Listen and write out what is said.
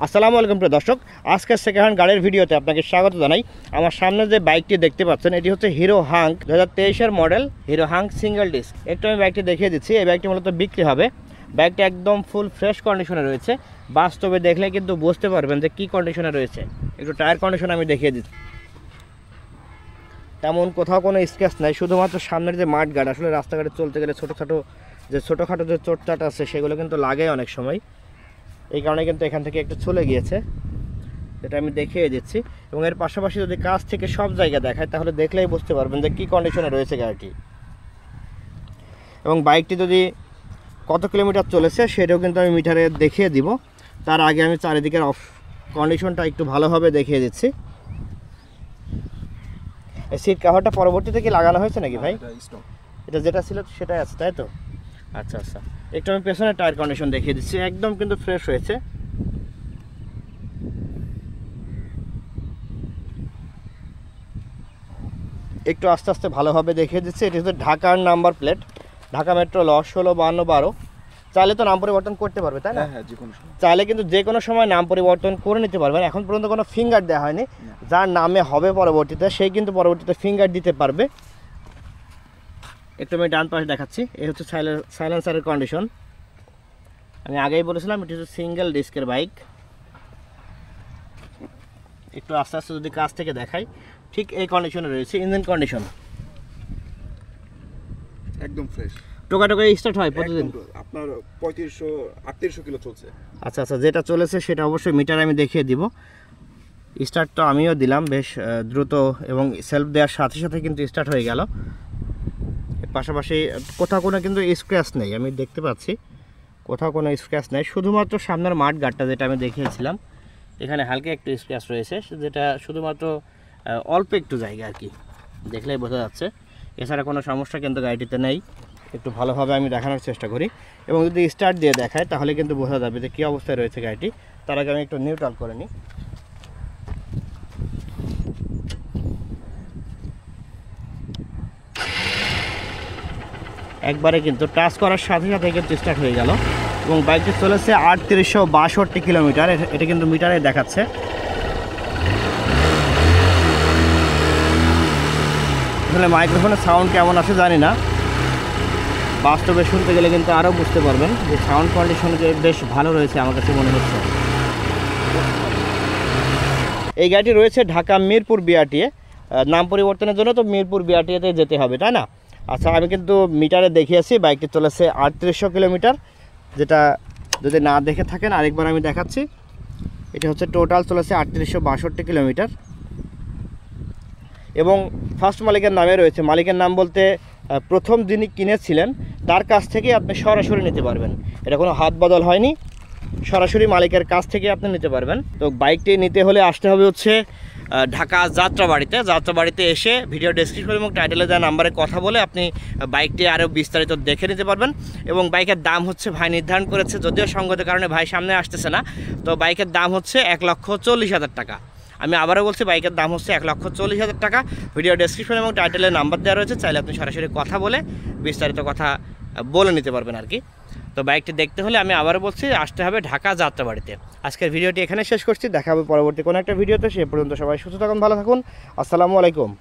আসসালামু আলাইকুম প্রিয় দর্শক, আজকের সেকেন্ড হ্যান্ড গাড়ির ভিডিওতে আপনাকে স্বাগত জানাই। আমার সামনে যে বাইকটি দেখতে পাচ্ছেন এটি হচ্ছে হিরো হাঙ্ক 2023-এর model Hero Hunk single disc. একটু আমি বাইকটি দেখিয়ে দিচ্ছি। এই বাইকটি মূলত বিক্রি হবে। বাইকটি একদম ফুল ফ্রেশ কন্ডিশনে রয়েছে। বাস্তবে দেখলে কিন্তু বুঝতে পারবেন যে কী কন্ডিশনে রয়েছে। একটু টায়ার কন্ডিশন আমি দেখিয়ে দিচ্ছি। তেমন কোথাও কোনো স্ক্র্যাচ নাই, শুধুমাত্র সামনের যে মাঠ গার্ড, আসলে রাস্তাঘাটে চলতে গেলে ছোটোখাটো যে চোটচাট আছে সেগুলো কিন্তু লাগে অনেক সময়। এই কারণে কিন্তু এখান থেকে একটু চলে গিয়েছে, যেটা আমি দেখিয়ে দিচ্ছি। এবং এর পাশাপাশি যদি কাছ থেকে সব জায়গা দেখায় তাহলে দেখলেই বুঝতে পারবেন যে কী কন্ডিশনে রয়েছে গাড়িটি। এবং বাইকটি যদি কত কিলোমিটার চলেছে সেটাও কিন্তু আমি মিটারে দেখিয়ে দিব। তার আগে আমি চারিদিকের কন্ডিশনটা একটু ভালোভাবে দেখিয়ে দিচ্ছি। এই সিট কাভারটা পরবর্তীতে কি লাগানো হয়েছে নাকি ভাই? এটা যেটা ছিল সেটাই আছে, তাই তো? আচ্ছা আচ্ছা, একটু আমি পেছনের টায়ার কন্ডিশন দেখিয়ে দিচ্ছি। একদম কিন্তু ফ্রেশ হয়েছে। একটু আস্তে আস্তে ভালোভাবে দেখিয়ে দিচ্ছি। এটি হচ্ছে ঢাকার নাম্বার প্লেট, ঢাকা মেট্রো ল 165212। চাইলে তো নাম পরিবর্তন করতে পারবে, তাই না? হ্যাঁ, যে কোনো সময় চাইলে কিন্তু যে কোনো সময় নাম পরিবর্তন করে নিতে পারবেন। এখন পর্যন্ত কোনো ফিঙ্গার দেওয়া হয়নি। যার নামে হবে পরবর্তীতে সেই কিন্তু পরবর্তীতে ফিঙ্গার দিতে পারবে। একটু আমি ডান পাশে দেখাচ্ছি। এই হচ্ছে সাইলেন্সারের কন্ডিশন। আমি আগেই বলেছিলাম এটি হচ্ছে সিঙ্গেল ডিস্কের বাইক। একটু আস্তে আস্তে যদি কাছ থেকে দেখাই, ঠিক এই কন্ডিশনে রয়েছে। ইঞ্জিন কন্ডিশন একদম ফ্রেশ। টোকা স্টার্ট হয় প্রতিদিন? আপনার 3500-3800 কিলো চলছে। আচ্ছা আচ্ছা, যেটা চলেছে সেটা অবশ্যই মিটারে আমি দেখিয়ে দিব। স্টার্ট তো আমিও দিলাম বেশ দ্রুত, এবং সেলফ দেওয়ার সাথে সাথে কিন্তু স্টার্ট হয়ে গেল। পাশাপাশি কোথাও কোনো কিন্তু স্ক্র্যাচ নেই, আমি দেখতে পাচ্ছি কোথাও কোনো স্ক্র্যাচ নেই। শুধুমাত্র সামনের মাঠ গার্ডটা যেটা আমি দেখিয়েছিলাম এখানে হালকা একটু স্ক্র্যাচ রয়েছে, যেটা শুধুমাত্র অল্প একটু জায়গা আর কি, দেখলেই বোঝা যাচ্ছে। এছাড়া কোনো সমস্যা কিন্তু গাড়িটিতে নেই। একটু ভালোভাবে আমি দেখানোর চেষ্টা করি, এবং যদি স্টার্ট দিয়ে দেখায় তাহলে কিন্তু বোঝা যাবে যে কী অবস্থায় রয়েছে গাড়িটি। তার আগে আমি একটু নিউট্রাল করে নিই। একবারে কিন্তু টাচ করার সাথে সাথে কিন্তু স্টার্ট হয়ে গেল, এবং বাইকটি চলেছে 3862 কিলোমিটার। এটা কিন্তু মিটারে দেখাচ্ছে। আসলে মাইক্রোফোনের সাউন্ড কেমন আছে জানি না, বাস্তবে শুনতে গেলে কিন্তু আরও বুঝতে পারবেন যে সাউন্ড কন্ডিশন যে বেশ ভালো রয়েছে আমার কাছে মনে হচ্ছে। এই গাড়িটি রয়েছে ঢাকা মিরপুর বিআরটিএ। নাম পরিবর্তনের জন্য তো মিরপুর বিআরটিএতে যেতে হবে, তাই না? আচ্ছা, আমি কিন্তু মিটারে দেখিয়েছি বাইকটি চলেছে 3800 কিলোমিটার। যেটা যদি না দেখে থাকেন আরেকবার আমি দেখাচ্ছি। এটা হচ্ছে টোটাল চলেছে 3862 কিলোমিটার, এবং ফার্স্ট মালিকের নামে রয়েছে। মালিকের নাম বলতে প্রথম যিনি কিনেছিলেন তার কাছ থেকে আপনি সরাসরি নিতে পারবেন। এটা কোনো হাত বদল হয়নি, সরাসরি মালিকের কাছ থেকে আপনি নিতে পারবেন। তো বাইকটি নিতে হলে আসতে হবে হচ্ছে ঢাকা যাত্রাবাড়িতে এসে ভিডিও ডেসক্রিপশন এবং টাইটেলে দেওয়া নাম্বারে কথা বলে আপনি বাইকটি আরও বিস্তারিত দেখে নিতে পারবেন। এবং বাইকের দাম হচ্ছে ভাই নির্ধারণ করেছে, যদিও সঙ্গত কারণে ভাই সামনে আসতেছে না। তো বাইকের দাম হচ্ছে 1,40,000 টাকা। আমি আবারও বলছি, বাইকের দাম হচ্ছে 1,40,000 টাকা। ভিডিও ডেসক্রিপশন এবং টাইটেলে নাম্বার দেওয়া রয়েছে, চাইলে আপনি সরাসরি কথা বলে বিস্তারিত কথা বলে নিতে পারবেন আর কি। তো বাইকটি দেখতে হলে আমি আবারও বলছি আসতে হবে ঢাকা যাত্রাবাড়িতে। আজকের ভিডিওটি এখানে শেষ করছি, দেখা হবে পরবর্তী কোনো একটা ভিডিওতে। সে পর্যন্ত সবাই সুস্থ থাকুন, ভালো থাকুন। আসসালামু আলাইকুম।